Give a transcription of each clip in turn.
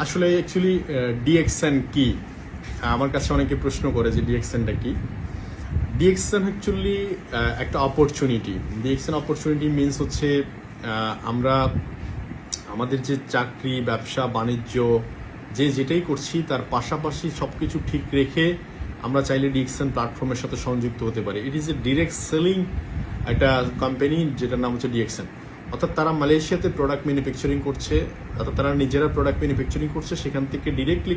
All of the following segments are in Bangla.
আসলে অ্যাকচুয়ালি ডিএক্সএন কি, আমার কাছে অনেকে প্রশ্ন করে যে ডিএক্সএনটা কি। ডিএক্সএন অ্যাকচুয়ালি একটা অপরচুনিটি। ডিএক্সএন অপরচুনিটি মিনস হচ্ছে আমরা আমাদের যে চাকরি, ব্যবসা, বাণিজ্য যেটাই করছি তার পাশাপাশি সব কিছু ঠিক রেখে আমরা চাইলে ডিএক্সএন প্ল্যাটফর্মের সাথে সংযুক্ত হতে পারি। It is a direct selling একটা কোম্পানি যেটার নাম হচ্ছে ডিএক্সএন। অর্থাৎ তারা মালয়েশিয়াতে প্রোডাক্ট ম্যানুফ্যাকচারিং করছে, অর্থাৎ তারা নিজেরা প্রোডাক্ট ম্যানুফ্যাকচারিং করছে, সেখান থেকে ডিরেক্টলি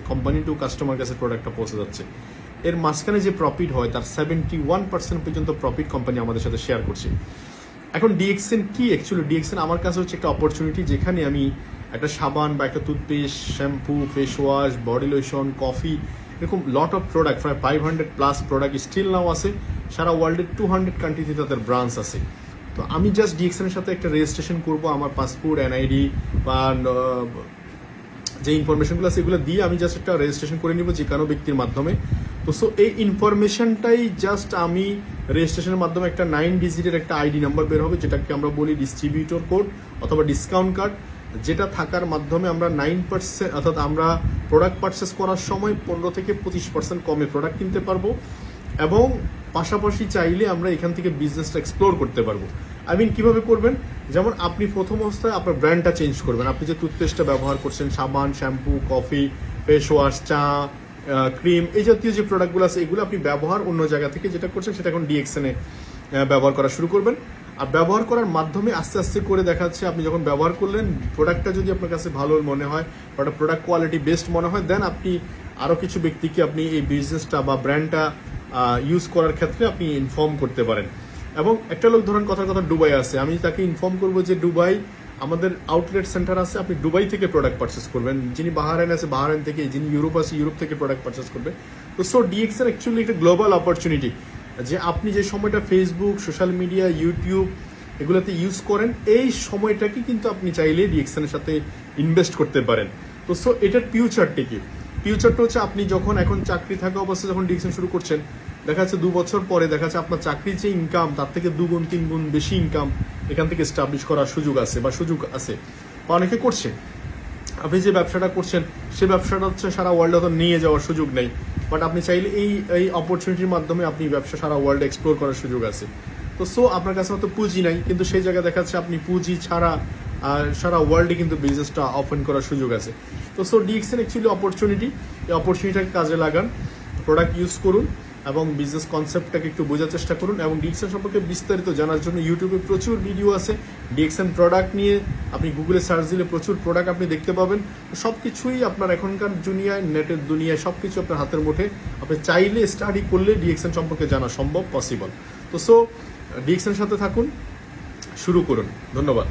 কোম্পানি টু কাস্টমার কাছে প্রোডাক্টটা পৌঁছে যাচ্ছে। এর মাঝখানে যে প্রফিট হয় তার 71% পর্যন্ত প্রফিট কোম্পানি আমাদের সাথে শেয়ার করছে। এখন ডিএক্সএন কি? অ্যাকচুয়ালি ডিএক্সএন আমার কাছে হচ্ছে একটা অপরচুনিটি, যেখানে আমি একটা সাবান বা একটা toothpaste, shampoo, face wash, body lotion, coffee, এরকম লট অফ প্রোডাক্ট, প্রায় 500+ প্রোডাক্ট স্টিল নাও আছে। সারা ওয়ার্ল্ডের 200 কান্ট্রিতে তাদের ব্রাঞ্চ আছে। তো আমি জাস্ট ডিএক্সএনের সাথে একটা রেজিস্ট্রেশন করব, আমার পাসপোর্ট, এনআইডি বা যে ইনফরমেশনগুলো আছে এগুলো দিয়ে আমি জাস্ট একটা রেজিস্ট্রেশন করে নিব যে কোনো ব্যক্তির মাধ্যমে। তো সো এই ইনফরমেশনটাই জাস্ট আমি রেজিস্ট্রেশনের মাধ্যমে একটা 9 ডিজিটের একটা আইডি নাম্বার বের হবে, যেটাকে আমরা বলি ডিস্ট্রিবিউটর কোড অথবা ডিসকাউন্ট কার্ড, যেটা থাকার মাধ্যমে আমরা 9%, অর্থাৎ আমরা প্রোডাক্ট পারচেস করার সময় 15 থেকে 25% কমে প্রোডাক্ট কিনতে পারবো। এবং পাশাপাশি চাইলে আমরা এখান থেকে বিজনেসটা এক্সপ্লোর করতে পারবো। আই মিন কীভাবে করবেন? যেমন আপনি প্রথম অবস্থায় আপনার ব্র্যান্ডটা চেঞ্জ করবেন। আপনি যে টুথপেস্টটা ব্যবহার করছেন, সাবান, শ্যাম্পু, কফি, ফেস ওয়াশ, চা, ক্রিম, এই জাতীয় যে প্রোডাক্টগুলো আছে এগুলো আপনি ব্যবহার অন্য জায়গা থেকে যেটা করছেন সেটা এখন ডিএক্সএনে ব্যবহার করা শুরু করবেন। আর ব্যবহার করার মাধ্যমে আস্তে আস্তে করে দেখা যাচ্ছে আপনি যখন ব্যবহার করলেন, প্রোডাক্টটা যদি আপনার কাছে ভালো মনে হয়, প্রোডাক্ট কোয়ালিটি বেস্ট মনে হয়, দেন আপনি আরও কিছু ব্যক্তিকে আপনি এই বিজনেসটা বা ব্র্যান্ডটা ইউজ করার ক্ষেত্রে আপনি ইনফর্ম করতে পারেন। এবং একটা লোক ধরেন কথার কথা দুবাই আছে, আমি তাকে ইনফর্ম করবো যে দুবাই আমাদের আউটলেট সেন্টার আছে, আপনি দুবাই থেকে প্রোডাক্ট পারচেস করবেন। যিনি বাহারাইন আছে বাহারাইন থেকে, যিনি ইউরোপ আছে ইউরোপ থেকে প্রোডাক্ট পারচেস করবে। তো সো ডিএক্সএন অ্যাকচুয়ালি একটা গ্লোবাল অপরচুনিটি, যে আপনি যে সময়টা ফেসবুক, সোশ্যাল মিডিয়া, ইউটিউব এগুলোতে ইউজ করেন, এই সময়টাকে কিন্তু আপনি চাইলে ডিএক্সএনের সাথে ইনভেস্ট করতে পারেন। তো সো এটার ফিউচারটা কি? ফিউচারটা হচ্ছে আপনি যখন এখন চাকরি থাকা অবস্থায় যখন ডিএক্সএন শুরু করছেন, দেখা যাচ্ছে 2 বছর পরে দেখা যাচ্ছে আপনার চাকরির যে ইনকাম তার থেকে 2 গুণ 3 গুণ বেশি ইনকাম এখান থেকে এস্টাবলিশ করার সুযোগ আছে বা অনেকে করছে। আপনি যে ব্যবসাটা করছেন সেই ব্যবসাটা হচ্ছে সারা ওয়ার্ল্ডে হয়তো নিয়ে যাওয়ার সুযোগ নেই, বাট আপনি চাইলে এই অপরচুনিটির মাধ্যমে আপনি ব্যবসা সারা ওয়ার্ল্ডে এক্সপ্লোর করার সুযোগ আছে। তো সো আপনার কাছে হয়তো পুঁজি নাই, কিন্তু সেই জায়গায় দেখা যাচ্ছে আপনি পুঁজি ছাড়া সারা ওয়ার্ল্ডে কিন্তু বিজনেসটা ওপেন করার সুযোগ আছে। তো সো ডিএক্সএন অ্যাকচুয়ালি অপরচুনিটি, এই অপরচুনিটিটাকে কাজে লাগান, প্রোডাক্ট ইউজ করুন এবং বিজনেস কনসেপ্টটাকে একটু বোঝার চেষ্টা করুন। এবং ডিএক্সএন সম্পর্কে বিস্তারিত জানার জন্য ইউটিউবে প্রচুর ভিডিও আছে ডিএক্সএন প্রোডাক্ট নিয়ে, আপনি গুগলে সার্চ দিলে প্রচুর প্রোডাক্ট আপনি দেখতে পাবেন। সব কিছুই আপনার এখনকার দুনিয়ায়, নেটের দুনিয়ায় সব কিছু আপনার হাতের মুঠে, আপনি চাইলে স্টাডি করলে ডিএক্সএন সম্পর্কে জানা সম্ভব, পসিবল। তো সো ডিএক্সএন সাথে থাকুন, শুরু করুন। ধন্যবাদ।